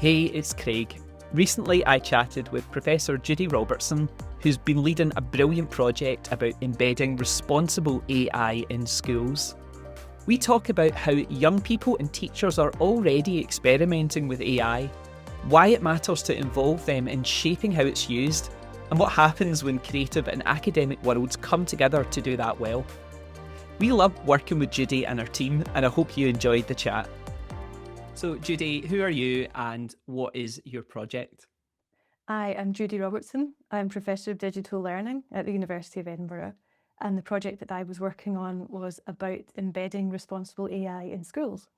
Hey, it's Craig. Recently I chatted with Professor Judy Robertson, who's been leading a brilliant project about embedding responsible AI in schools. We talk about how young people and teachers are already experimenting with AI, why it matters to involve them in shaping how it's used, and what happens when creative and academic worlds come together to do that well. We love working with Judy and her team, and I hope you enjoyed the chat. So Judy, who are you and what is your project? I am Judy Robertson. I'm Professor of Digital Learning at the University of Edinburgh, and the project that I was working on was about embedding responsible AI in schools.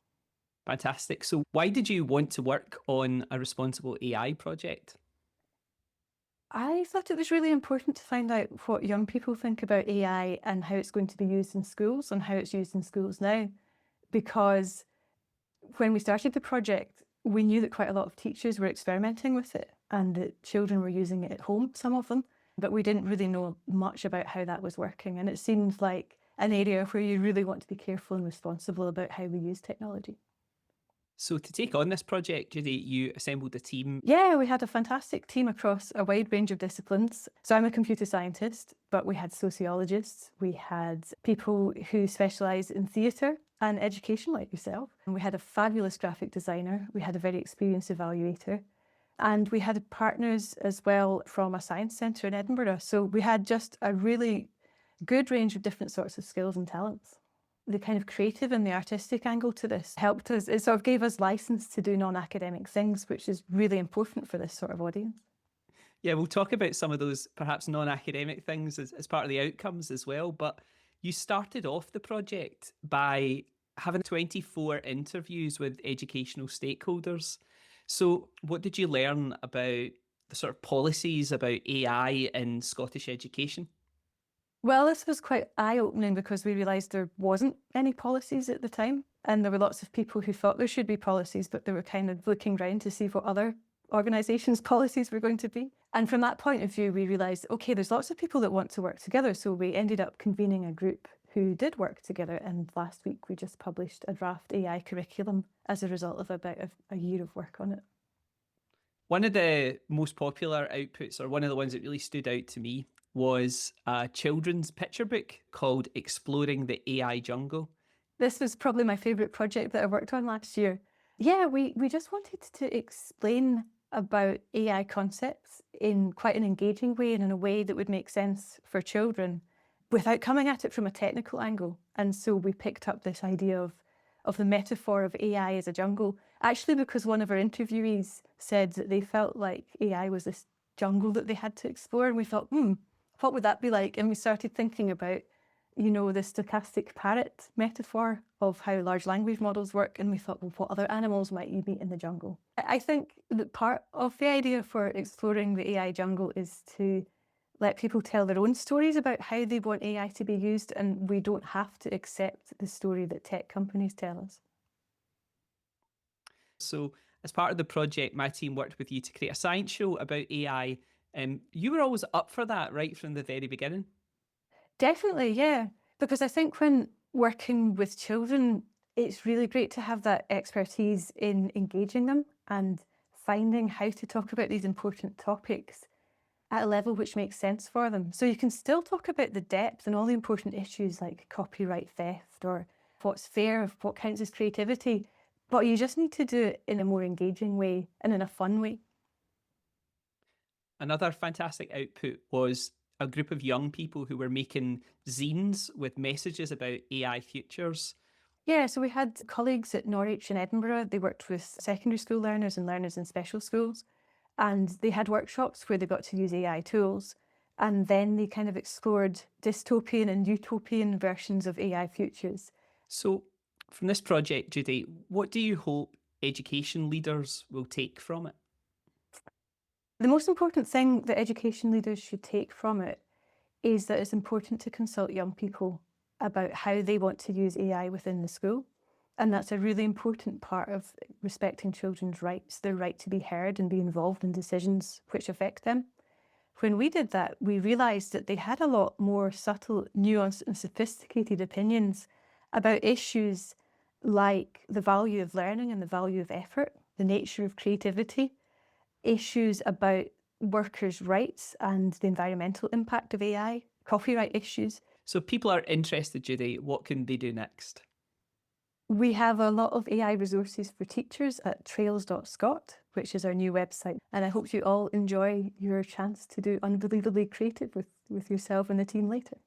Fantastic. So why did you want to work on a responsible AI project? I thought it was really important to find out what young people think about AI and how it's going to be used in schools and how it's used in schools now, because when we started the project, we knew that quite a lot of teachers were experimenting with it and that children were using it at home, some of them, but we didn't really know much about how that was working. And it seemed like an area where you really want to be careful and responsible about how we use technology. So to take on this project, Judy, you assembled a team. Yeah, we had a fantastic team across a wide range of disciplines. So I'm a computer scientist, but we had sociologists, we had people who specialise in theatre and education like yourself. And we had a fabulous graphic designer, we had a very experienced evaluator, and we had partners as well from a science centre in Edinburgh. So we had just a really good range of different sorts of skills and talents. The kind of creative and the artistic angle to this helped us. It sort of gave us license to do non-academic things, which is really important for this sort of audience. Yeah, we'll talk about some of those perhaps non-academic things as part of the outcomes as well. But you started off the project by having 24 interviews with educational stakeholders. So what did you learn about the sort of policies about AI in Scottish education? Well, this was quite eye-opening because we realised there wasn't any policies at the time, and there were lots of people who thought there should be policies, but they were kind of looking around to see what other organisations' policies were going to be. And from that point of view, we realised, okay, there's lots of people that want to work together, so we ended up convening a group who did work together, and last week we just published a draft AI curriculum as a result of about a year of work on it. One of the most popular outputs, or one of the ones that really stood out to me, was a children's picture book called Exploring the AI Jungle. This was probably my favourite project that I worked on last year. Yeah, we just wanted to explain about AI concepts in quite an engaging way and in a way that would make sense for children without coming at it from a technical angle. And so we picked up this idea of the metaphor of AI as a jungle, actually because one of our interviewees said that they felt like AI was this jungle that they had to explore. And we thought, what would that be like? And we started thinking about the stochastic parrot metaphor of how large language models work. And we thought, well, what other animals might you meet in the jungle? I think that part of the idea for exploring the AI jungle is to let people tell their own stories about how they want AI to be used, and we don't have to accept the story that tech companies tell us. So, as part of the project, my team worked with you to create a science show about AI. You were always up for that right from the very beginning. Definitely, yeah. Because I think when working with children, it's really great to have that expertise in engaging them and finding how to talk about these important topics at a level which makes sense for them. So you can still talk about the depth and all the important issues like copyright theft or what's fair, what counts as creativity, but you just need to do it in a more engaging way and in a fun way. Another fantastic output was a group of young people who were making zines with messages about AI futures. Yeah, so we had colleagues at Norwich and Edinburgh. They worked with secondary school learners and learners in special schools, and they had workshops where they got to use AI tools. And then they kind of explored dystopian and utopian versions of AI futures. So, from this project, Judy, what do you hope education leaders will take from it? The most important thing that education leaders should take from it is that it's important to consult young people about how they want to use AI within the school. And that's a really important part of respecting children's rights, their right to be heard and be involved in decisions which affect them. When we did that, we realised that they had a lot more subtle, nuanced and sophisticated opinions about issues like the value of learning and the value of effort the nature of creativity, issues about workers' rights and the environmental impact of AI, copyright issues. So people are interested, Judy. What can they do next? We have a lot of AI resources for teachers at trails.scot, which is our new website. And I hope you all enjoy your chance to do unbelievably creative with yourself and the team later.